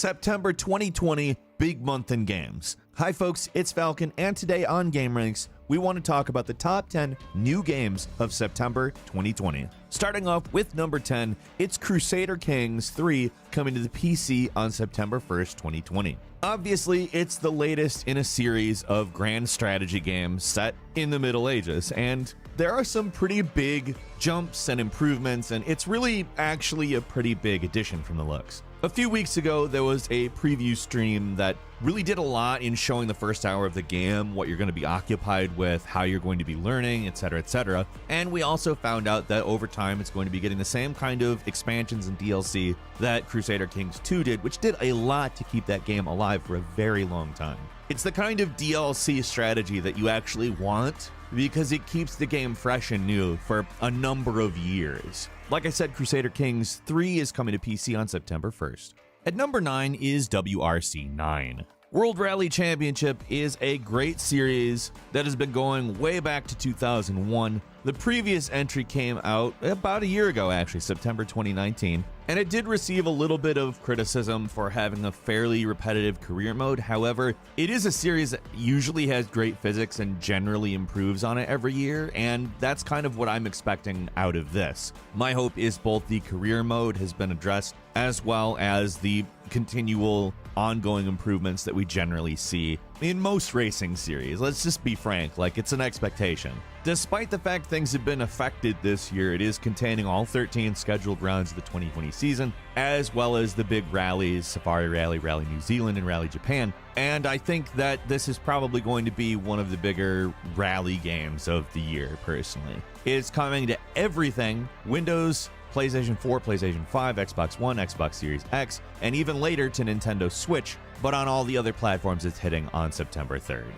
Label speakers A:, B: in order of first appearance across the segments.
A: September 2020, big month in games. Hi folks, it's Falcon, and today on Game Ranks, we want to talk about the top 10 new games of September 2020. Starting off with number 10, it's Crusader Kings 3 coming to the PC on September 1st, 2020. Obviously, it's the latest in a series of grand strategy games set in the Middle Ages, and there are some pretty big jumps and improvements, and it's really actually a pretty big addition from the looks. A few weeks ago, there was a preview stream that really did a lot in showing the first hour of the game, what you're going to be occupied with, how you're going to be learning, etc., etc. And we also found out that over time, it's going to be getting the same kind of expansions and DLC that Crusader Kings 2 did, which did a lot to keep that game alive for a very long time. It's the kind of DLC strategy that you actually want because it keeps the game fresh and new for a number of years. Like I said, Crusader Kings 3 is coming to PC on September 1st. At number 9 is WRC 9. World Rally Championship is a great series that has been going way back to 2001. The previous entry came out about a year ago, actually, September 2019, and it did receive a little bit of criticism for having a fairly repetitive career mode. However, it is a series that usually has great physics and generally improves on it every year, and that's kind of what I'm expecting out of this. My hope is both the career mode has been addressed as well as the continual ongoing improvements that we generally see in most racing series. Let's just be frank, like, it's an expectation. Despite the fact things have been affected this year, it is containing all 13 scheduled rounds of the 2020 season, as well as the big rallies, Safari Rally, Rally New Zealand, and Rally Japan. And I think that this is probably going to be one of the bigger rally games of the year, personally. It's coming to everything: Windows, PlayStation 4, PlayStation 5, Xbox One, Xbox Series X, and even later to Nintendo Switch, but on all the other platforms it's hitting on September 3rd.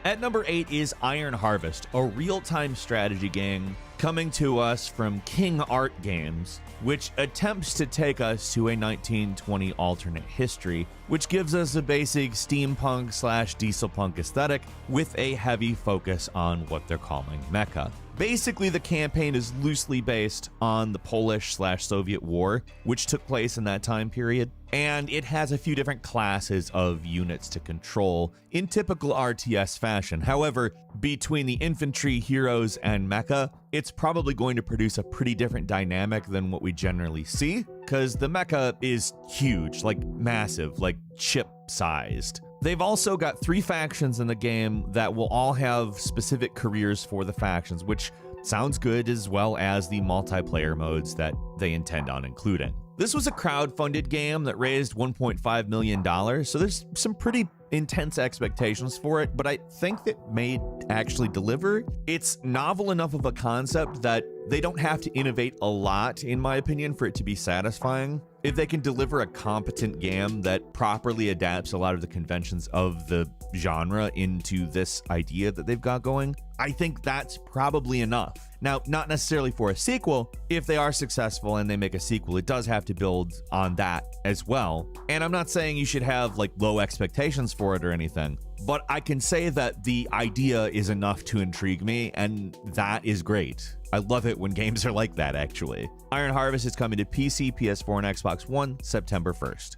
A: At number 8 is Iron Harvest, a real-time strategy game coming to us from King Art Games, which attempts to take us to a 1920 alternate history, which gives us a basic steampunk/dieselpunk aesthetic with a heavy focus on what they're calling mecha. Basically, the campaign is loosely based on the Polish/Soviet War, which took place in that time period, and it has a few different classes of units to control in typical RTS fashion. However, between the infantry, heroes, and mecha, it's probably going to produce a pretty different dynamic than what we generally see, because the mecha is huge, like massive, like chip-sized. They've also got 3 factions in the game that will all have specific careers for the factions, which sounds good, as well as the multiplayer modes that they intend on including. This was a crowd-funded game that raised $1.5 million, so there's some pretty intense expectations for it, but I think that may actually deliver. It's novel enough of a concept that they don't have to innovate a lot, in my opinion, for it to be satisfying. If they can deliver a competent game that properly adapts a lot of the conventions of the genre into this idea that they've got going, I think that's probably enough. Now, not necessarily for a sequel. If they are successful and they make a sequel, it does have to build on that as well. And I'm not saying you should have like low expectations for it or anything, but I can say that the idea is enough to intrigue me, and that is great. I love it when games are like that, actually. Iron Harvest is coming to PC, PS4, and Xbox One September 1st.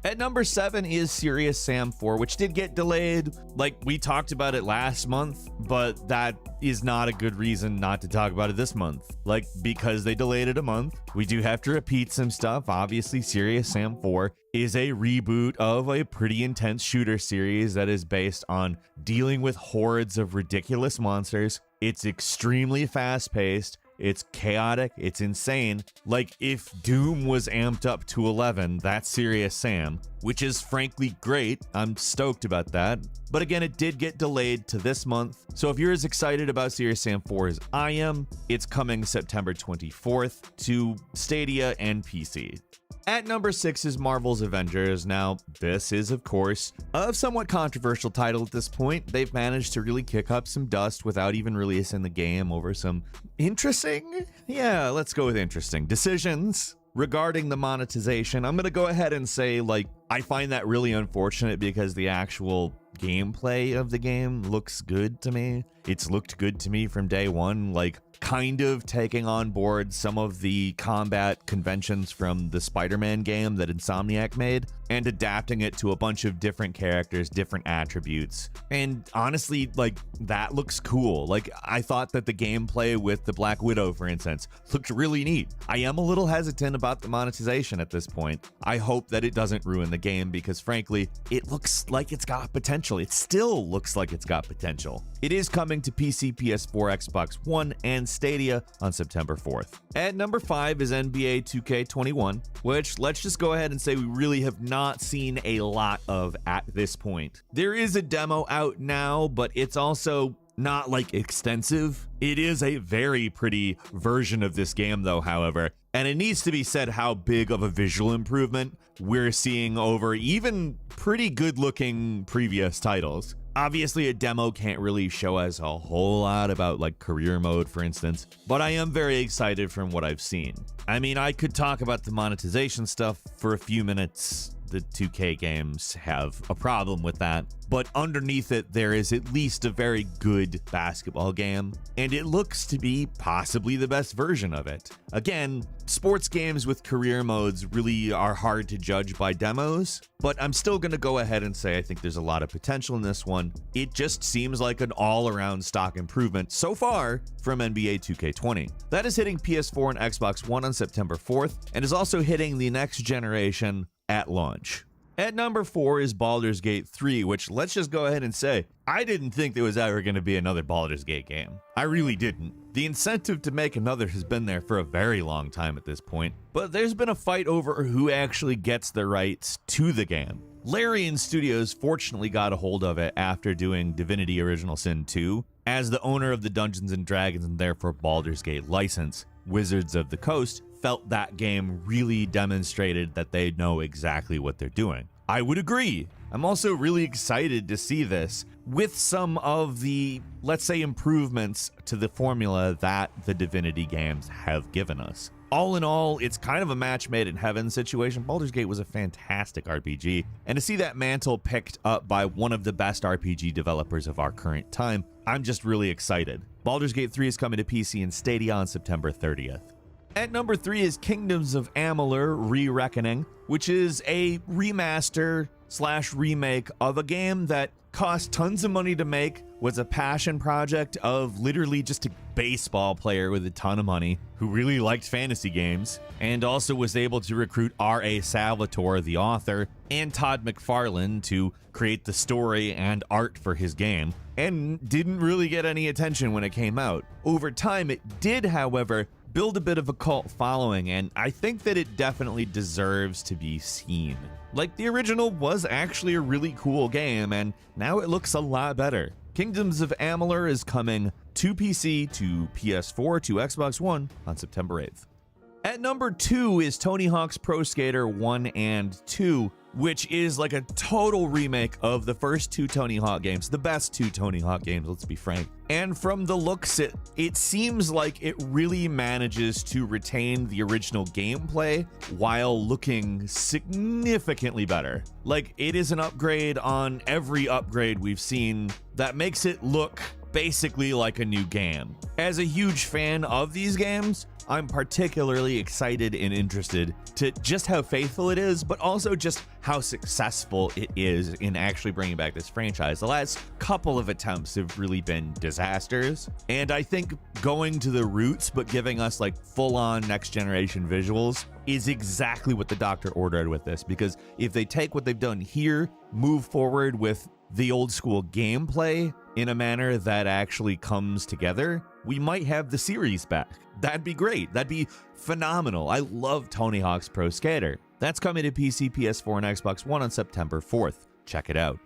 A: At number 7 is Serious Sam 4, which did get delayed. Like, we talked about it last month, but that is not a good reason not to talk about it this month. Like, because they delayed it a month, we do have to repeat some stuff. Obviously, Serious Sam 4 is a reboot of a pretty intense shooter series that is based on dealing with hordes of ridiculous monsters. It's extremely fast-paced. It's chaotic, it's insane. Like, if Doom was amped up to 11, that's Serious Sam, which is frankly great. I'm stoked about that. But again, it did get delayed to this month. So if you're as excited about Serious Sam 4 as I am, it's coming September 24th to Stadia and PC. At number 6 is Marvel's Avengers. Now, this is, of course, a somewhat controversial title at this point. They've managed to really kick up some dust without even releasing the game over some interesting, yeah, let's go with interesting decisions regarding the monetization. I'm going to go ahead and say, like, I find that really unfortunate because the actual gameplay of the game looks good to me. It's looked good to me from day one. Like, kind of taking on board some of the combat conventions from the Spider-Man game that Insomniac made and adapting it to a bunch of different characters, different attributes. And honestly, like, that looks cool. Like, I thought that the gameplay with the Black Widow, for instance, looked really neat. I am a little hesitant about the monetization at this point. I hope that it doesn't ruin the game because, frankly, it looks like it's got potential. It still looks like it's got potential. It is coming to PC, PS4, Xbox One, and Stadia on September 4th. At number 5 is NBA 2K21, which let's just go ahead and say we really have not seen a lot of at this point. There is a demo out now, but it's also not like extensive. It is a very pretty version of this game though, however, and it needs to be said how big of a visual improvement we're seeing over even pretty good looking previous titles. Obviously, a demo can't really show us a whole lot about like career mode, for instance, but I am very excited from what I've seen. I mean, I could talk about the monetization stuff for a few minutes. The 2K games have a problem with that, but underneath it, there is at least a very good basketball game, and it looks to be possibly the best version of it. Again, sports games with career modes really are hard to judge by demos, but I'm still going to go ahead and say I think there's a lot of potential in this one. It just seems like an all-around stock improvement so far from NBA 2K20. That is hitting PS4 and Xbox One on September 4th, and is also hitting the next generation at launch. At number 4 is Baldur's Gate 3, which let's just go ahead and say, I didn't think there was ever going to be another Baldur's Gate game. I really didn't. The incentive to make another has been there for a very long time at this point, but there's been a fight over who actually gets the rights to the game. Larian Studios fortunately got a hold of it after doing Divinity Original Sin 2. As the owner of the Dungeons & Dragons and therefore Baldur's Gate license, Wizards of the Coast felt that game really demonstrated that they know exactly what they're doing. I would agree. I'm also really excited to see this with some of the, let's say, improvements to the formula that the Divinity games have given us. All in all, it's kind of a match made in heaven situation. Baldur's Gate was a fantastic RPG, and to see that mantle picked up by one of the best RPG developers of our current time, I'm just really excited. Baldur's Gate 3 is coming to PC and Stadia on September 30th. At number 3 is Kingdoms of Amalur: Re-Reckoning, which is a remaster / remake of a game that cost tons of money to make, was a passion project of literally just a baseball player with a ton of money who really liked fantasy games, and also was able to recruit R.A. Salvatore, the author, and Todd McFarlane to create the story and art for his game, and didn't really get any attention when it came out. Over time, it did, however, build a bit of a cult following, and I think that it definitely deserves to be seen. Like, the original was actually a really cool game, and now it looks a lot better. Kingdoms of Amalur is coming to PC, to PS4, to Xbox One on September 8th. At number 2 is Tony Hawk's Pro Skater 1 and 2, which is like a total remake of the first 2 Tony Hawk games, the best 2 Tony Hawk games, let's be frank. And from the looks, it seems like it really manages to retain the original gameplay while looking significantly better. Like, it is an upgrade on every upgrade we've seen that makes it look basically like a new game. As a huge fan of these games, I'm particularly excited and interested to just how faithful it is, but also just how successful it is in actually bringing back this franchise. The last couple of attempts have really been disasters, and I think going to the roots but giving us like full-on next generation visuals is exactly what the doctor ordered with this, because if they take what they've done here, move forward with the old school gameplay in a manner that actually comes together, we might have the series back. That'd be great. That'd be phenomenal. I love Tony Hawk's Pro Skater. That's coming to PC, PS4, and Xbox One on September 4th. Check it out.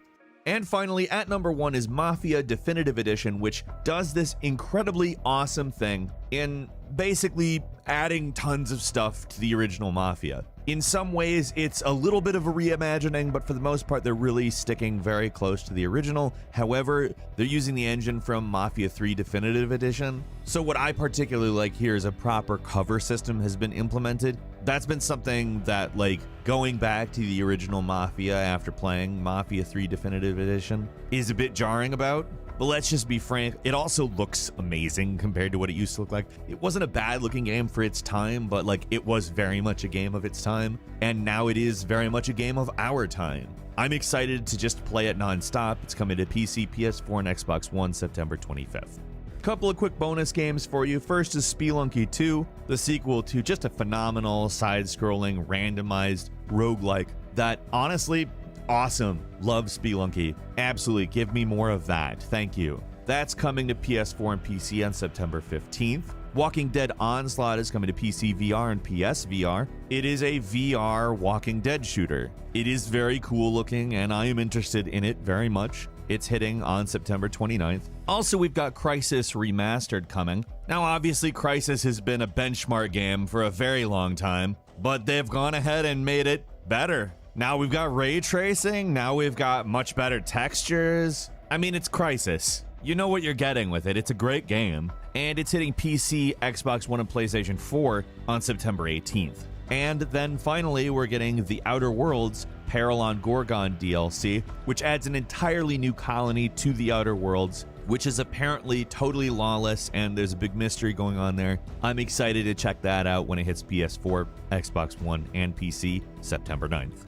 A: And finally, at number 1 is Mafia Definitive Edition, which does this incredibly awesome thing in basically adding tons of stuff to the original Mafia. In some ways, it's a little bit of a reimagining, but for the most part, they're really sticking very close to the original. However, they're using the engine from Mafia 3 Definitive Edition. So what I particularly like here is a proper cover system has been implemented. That's been something that, like, going back to the original Mafia after playing Mafia 3 Definitive Edition is a bit jarring about. but let's just be frank, it also looks amazing compared to what it used to look like. It wasn't a bad looking game for its time, but like it was very much a game of its time, and now it is very much a game of our time. I'm excited to just play it non-stop. It's coming to PC, PS4, and Xbox One September 25th. Couple of quick bonus games for you. First is Spelunky 2, the sequel to just a phenomenal side-scrolling randomized roguelike that honestly, awesome. Love Spelunky. Absolutely, give me more of that. Thank you. That's coming to PS4 and PC on September 15th. Walking Dead Onslaught is coming to PC VR and PSVR. It is a VR Walking Dead shooter. It is very cool looking, and I am interested in it very much. It's hitting on September 29th. Also, we've got Crysis Remastered coming. Now, obviously, Crysis has been a benchmark game for a very long time, but they've gone ahead and made it better. Now we've got ray tracing. Now we've got much better textures. I mean, it's Crysis. You know what you're getting with it. It's a great game. And it's hitting PC, Xbox One, and PlayStation 4 on September 18th. And then finally, we're getting The Outer Worlds Peril on Gorgon DLC, which adds an entirely new colony to The Outer Worlds, which is apparently totally lawless, and there's a big mystery going on there. I'm excited to check that out when it hits PS4, Xbox One, and PC September 9th.